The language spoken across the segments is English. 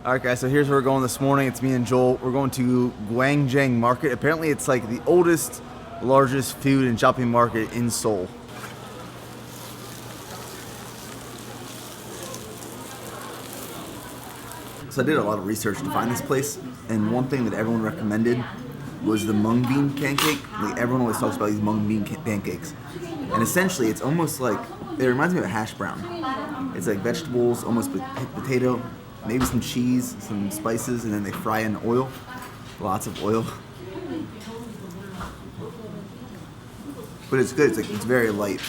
Alright guys, so here's where we're going this morning. It's me and Joel. We're going to Gwangjang Market. Apparently it's like the oldest, largest food and shopping market in Seoul. So I did a lot of research to find this place, and one thing that everyone recommended was the mung bean pancake. Like everyone always talks about these mung bean pancakes. And essentially it's almost like, it reminds me of a hash brown. It's like vegetables, almost potato, maybe some cheese, some spices, and then they fry in oil. Lots of oil. But it's good, it's very light.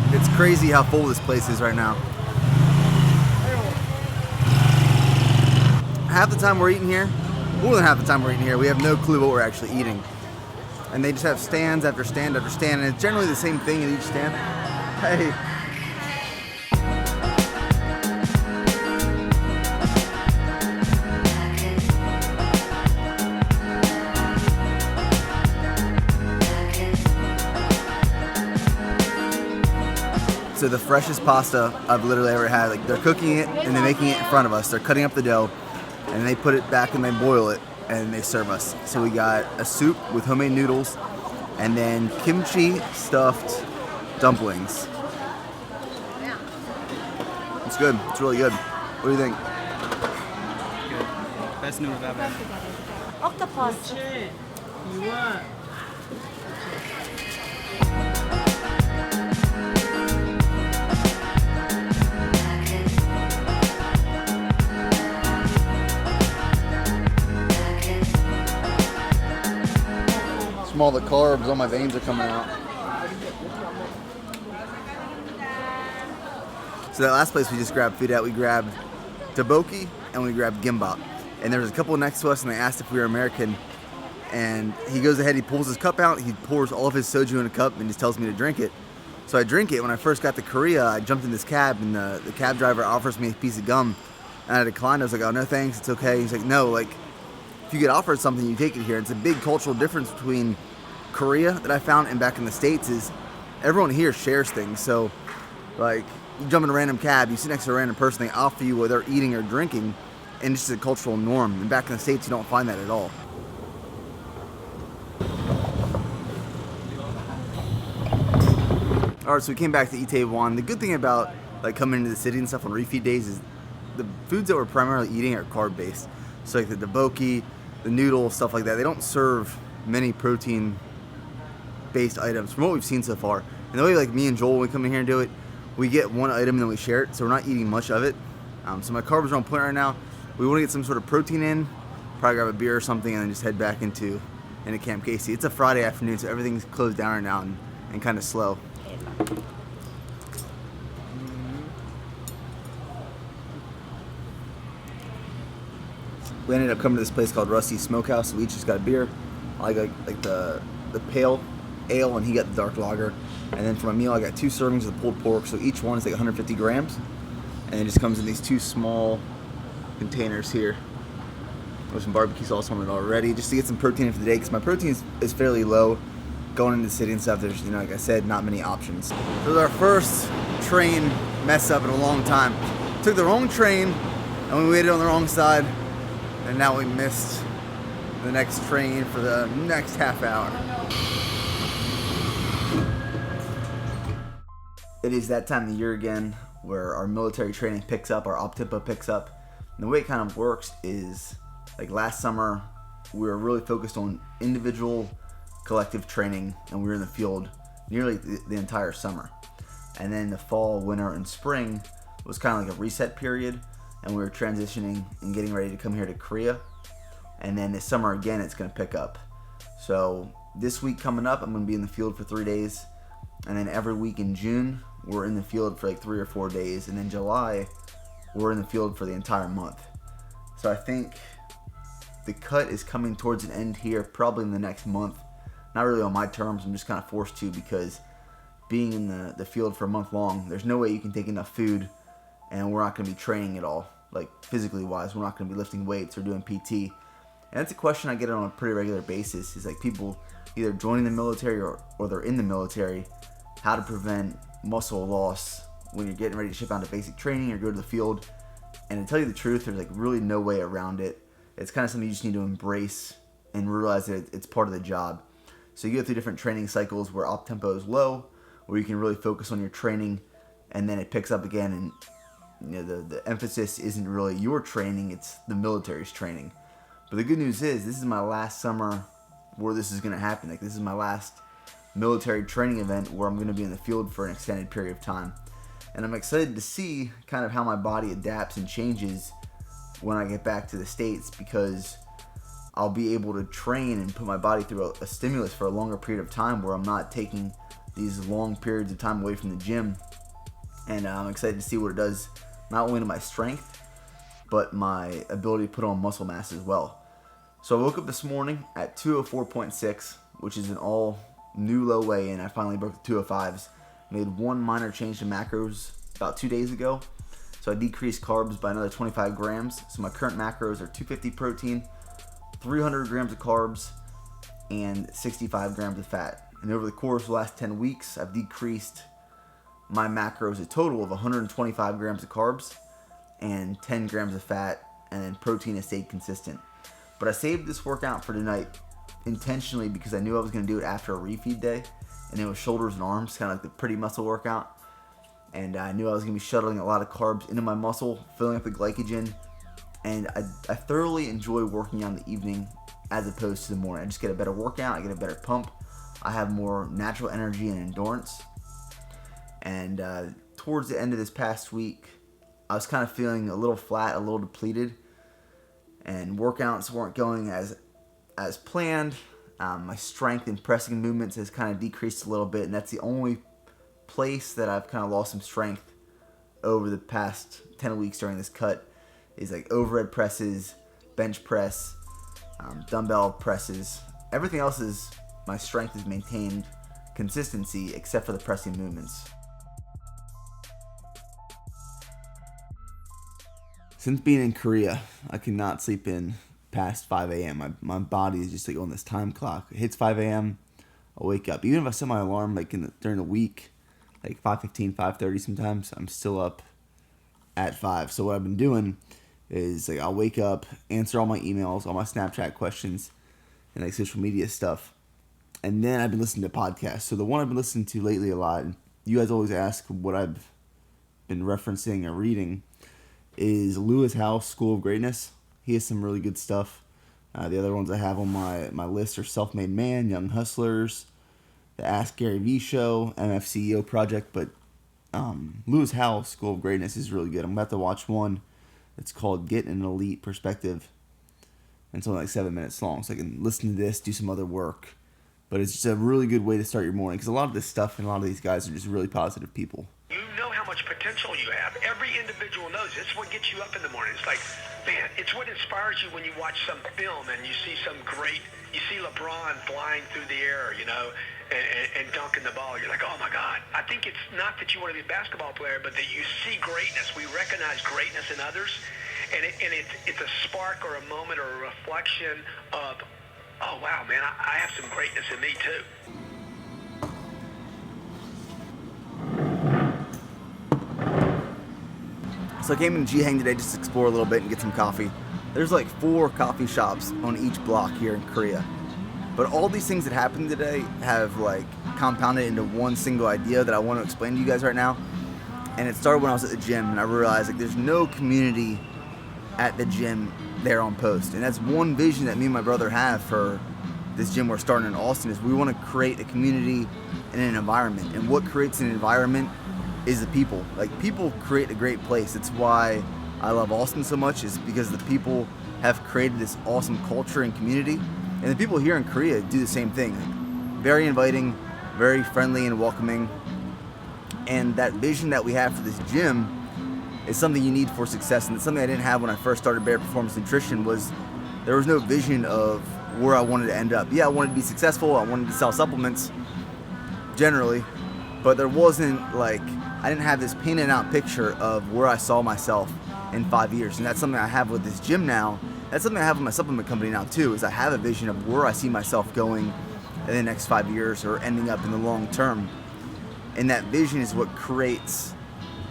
It's crazy how full this place is right now. Half the time we're eating here, more than half the time we're eating here, we have no clue what we're actually eating. And they just have stands after stand after stand, and it's generally the same thing at each stand. Hey. So the freshest pasta I've literally ever had. Like they're cooking it and they're making it in front of us. They're cutting up the dough and they put it back and they boil it and they serve us. So we got a soup with homemade noodles and then kimchi stuffed dumplings. It's good. It's really good. What do you think? Good. Best noodles I've ever had. Octopus. All the carbs, all my veins are coming out. So that last place we just grabbed food at, we grabbed tteokbokki and we grabbed gimbap. And there was a couple next to us and they asked if we were American. And he goes ahead, he pulls his cup out, he pours all of his soju in a cup and just tells me to drink it. So I drink it. When I first got to Korea, I jumped in this cab and the cab driver offers me a piece of gum. And I declined. I was like, oh no thanks, it's okay. He's like, no, like if you get offered something, you take it here. It's a big cultural difference between Korea that I found and back in the States is everyone here shares things. So like you jump in a random cab, you sit next to a random person, they offer you what they're eating or drinking, and it's just a cultural norm. And back in the States, you don't find that at all. Alright, so we came back to Itaewon. The good thing about like coming into the city and stuff on refeed days is the foods that we're primarily eating are carb based. So like the tteokbokki, the noodles, stuff like that. They don't serve many protein based items from what we've seen so far. And the way like me and Joel, when we come in here and do it, we get one item and then we share it, so we're not eating much of it. So my carbs are on point right now. We want to get some sort of protein in, probably grab a beer or something, and then just head back into Camp Casey. It's a Friday afternoon, so everything's closed down right now and kind of slow. We ended up coming to this place called Rusty's Smokehouse. We each just got a beer. I got like the pale ale and he got the dark lager. And then for my meal I got 2 servings of pulled pork, so each one is like 150 grams. And it just comes in these 2 small containers here with some barbecue sauce on it already, just to get some protein for the day, because my protein is fairly low. Going into the city and stuff, there's, like I said, not many options. This was our first train mess up in a long time. Took the wrong train and we waited on the wrong side, and now we missed the next train for the next half hour. It is that time of the year again where our military training picks up, our op-tempo picks up. And the way it kind of works is, like last summer, we were really focused on individual collective training, and we were in the field nearly the entire summer. And then the fall, winter, and spring was kind of like a reset period, and we were transitioning and getting ready to come here to Korea. And then this summer again, it's going to pick up. So this week coming up, I'm going to be in the field for 3 days, and then every week in June, we're in the field for like 3 or 4 days, and then July, we're in the field for the entire month. So I think the cut is coming towards an end here, probably in the next month. Not really on my terms, I'm just kind of forced to, because being in the field for a month long, there's no way you can take enough food, and we're not going to be training at all, like physically wise. We're not going to be lifting weights or doing PT. And that's a question I get on a pretty regular basis, is like people either joining the military or they're in the military, how to prevent muscle loss when you're getting ready to ship out to basic training or go to the field. And to tell you the truth, there's like really no way around it. It's kind of something you just need to embrace and realize that it's part of the job. So you go through different training cycles where op tempo is low, where you can really focus on your training, and then it picks up again, and the emphasis isn't really your training, it's the military's training. But the good news is, this is my last summer where this is going to happen. Like, this is my last military training event where I'm going to be in the field for an extended period of time. And I'm excited to see kind of how my body adapts and changes when I get back to the States, because I'll be able to train and put my body through a stimulus for a longer period of time where I'm not taking these long periods of time away from the gym. And I'm excited to see what it does, not only to my strength, but my ability to put on muscle mass as well. So I woke up this morning at 204.6, which is an all new low weigh-in. I finally broke the 205s. Made one minor change to macros about 2 days ago. So I decreased carbs by another 25 grams. So my current macros are 250 protein, 300 grams of carbs, and 65 grams of fat. And over the course of the last 10 weeks, I've decreased my macros a total of 125 grams of carbs and 10 grams of fat, and then protein has stayed consistent. But I saved this workout for tonight intentionally because I knew I was going to do it after a refeed day, and it was shoulders and arms, kind of like the pretty muscle workout. And I knew I was going to be shuttling a lot of carbs into my muscle, filling up the glycogen. And I thoroughly enjoy working out in the evening as opposed to the morning. I just get a better workout, I get a better pump, I have more natural energy and endurance. And towards the end of this past week, I was kind of feeling a little flat, a little depleted, and workouts weren't going as planned. My strength in pressing movements has kind of decreased a little bit, and that's the only place that I've kind of lost some strength over the past 10 weeks during this cut, is like overhead presses, bench press, dumbbell presses. Everything else is, my strength is maintained consistency except for the pressing movements. Since being in Korea, I cannot sleep in past 5 a.m. My body is just like on this time clock. It hits 5 a.m., I'll wake up. Even if I set my alarm like during the week, like 5:15, 5:30 sometimes, I'm still up at 5. So what I've been doing is like I'll wake up, answer all my emails, all my Snapchat questions, and like social media stuff. And then I've been listening to podcasts. So the one I've been listening to lately a lot, you guys always ask what I've been referencing or reading, is Lewis Howes' School of Greatness. He has some really good stuff. The other ones I have on my list are Self-Made Man, Young Hustlers, the Ask Gary Vee Show, MFCEO Project. But Lewis Howes' School of Greatness is really good. I'm about to watch one. It's called Get an Elite Perspective. And it's only like 7 minutes long, so I can listen to this, do some other work. But it's just a really good way to start your morning, because a lot of this stuff and a lot of these guys are just really positive people. You know how much potential you have. Every individual knows. It's what gets you up in the morning. It's like, man, it's what inspires you when you watch some film and you see you see LeBron flying through the air, and dunking the ball. You're like, oh my God. I think it's not that you want to be a basketball player, but that you see greatness. We recognize greatness in others, and it's a spark or a moment or a reflection of, oh wow, man, I have some greatness in me too. So I came into G-Hang today just to explore a little bit and get some coffee. There's like 4 coffee shops on each block here in Korea. But all these things that happened today have like compounded into one single idea that I want to explain to you guys right now. And it started when I was at the gym, and I realized like there's no community at the gym there on post. And that's one vision that me and my brother have for this gym we're starting in Austin, is we want to create a community and an environment. And what creates an environment is the people. Like, people create a great place. It's why I love Austin so much, is because the people have created this awesome culture and community. And the people here in Korea do the same thing. Like, very inviting, very friendly and welcoming. And that vision that we have for this gym is something you need for success. And it's something I didn't have when I first started Bear Performance Nutrition. Was there was no vision of where I wanted to end up. Yeah, I wanted to be successful. I wanted to sell supplements generally, but there wasn't like, I didn't have this painted out picture of where I saw myself in 5 years. And that's something I have with this gym now. That's something I have with my supplement company now too, is I have a vision of where I see myself going in the next 5 years or ending up in the long term. And that vision is what creates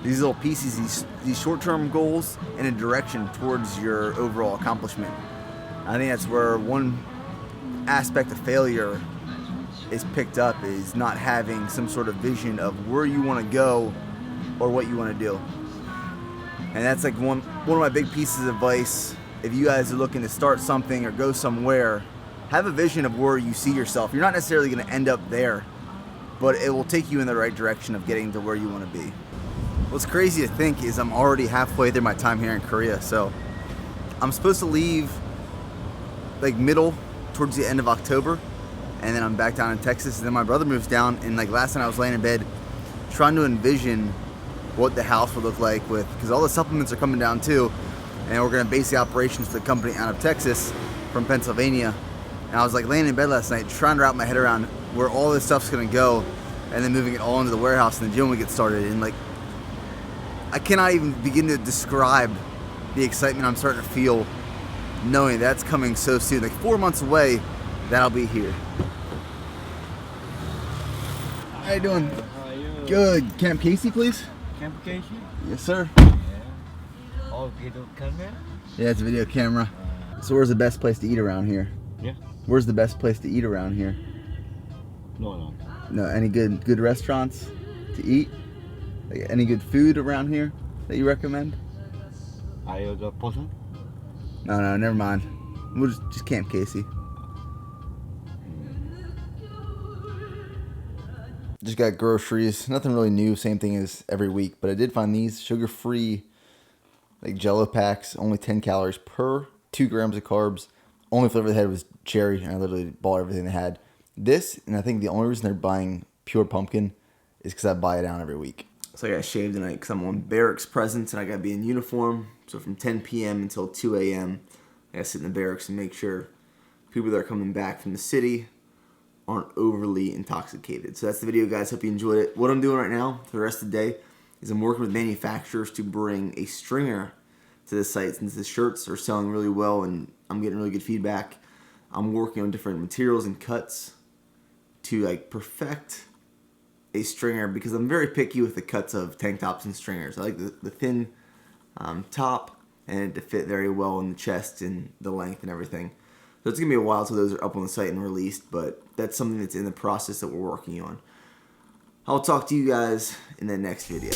these little pieces, these short-term goals, and a direction towards your overall accomplishment. I think that's where one aspect of failure is picked up, is not having some sort of vision of where you want to go or what you want to do. And that's like one of my big pieces of advice. If you guys are looking to start something or go somewhere, have a vision of where you see yourself. You're not necessarily going to end up there, but it will take you in the right direction of getting to where you want to be. What's crazy to think is I'm already halfway through my time here in Korea. So I'm supposed to leave like middle towards the end of October, and then I'm back down in Texas, and then my brother moves down. And like last night I was laying in bed trying to envision what the house would look like, with, because all the supplements are coming down too, and we're going to base the operations for the company out of Texas from Pennsylvania. And I was like laying in bed last night trying to wrap my head around where all this stuff's going to go, and then moving it all into the warehouse and the gym when we get started. And like, I cannot even begin to describe the excitement I'm starting to feel knowing that's coming so soon. Like 4 months away, that I'll be here. How you doing? How are you? Good. Camp Casey, please? Camp Casey? Yes, sir. Yeah. Oh, video camera? Yeah, it's a video camera. So where's the best place to eat around here? Yeah. Where's the best place to eat around here? No. No, any good restaurants to eat? Like, any good food around here that you recommend? Are you the person? No, never mind. We'll just Camp Casey. Just got groceries. Nothing really new. Same thing as every week. But I did find these sugar-free like Jello packs. Only 10 calories per 2 grams of carbs. Only flavor they had was cherry, and I literally bought everything they had. This, and I think the only reason they're buying pure pumpkin is because I buy it down every week. So I got shaved tonight because I'm on barracks presence and I got to be in uniform. So from 10 p.m. until 2 a.m., I got to sit in the barracks and make sure people that are coming back from the city aren't overly intoxicated. So that's the video, guys. Hope you enjoyed it. What I'm doing right now for the rest of the day is I'm working with manufacturers to bring a stringer to the site. Since the shirts are selling really well and I'm getting really good feedback, I'm working on different materials and cuts to like perfect a stringer, because I'm very picky with the cuts of tank tops and stringers. I like the thin top and to fit very well in the chest and the length and everything. So it's going to be a while till those are up on the site and released, but that's something that's in the process that we're working on. I'll talk to you guys in the next video.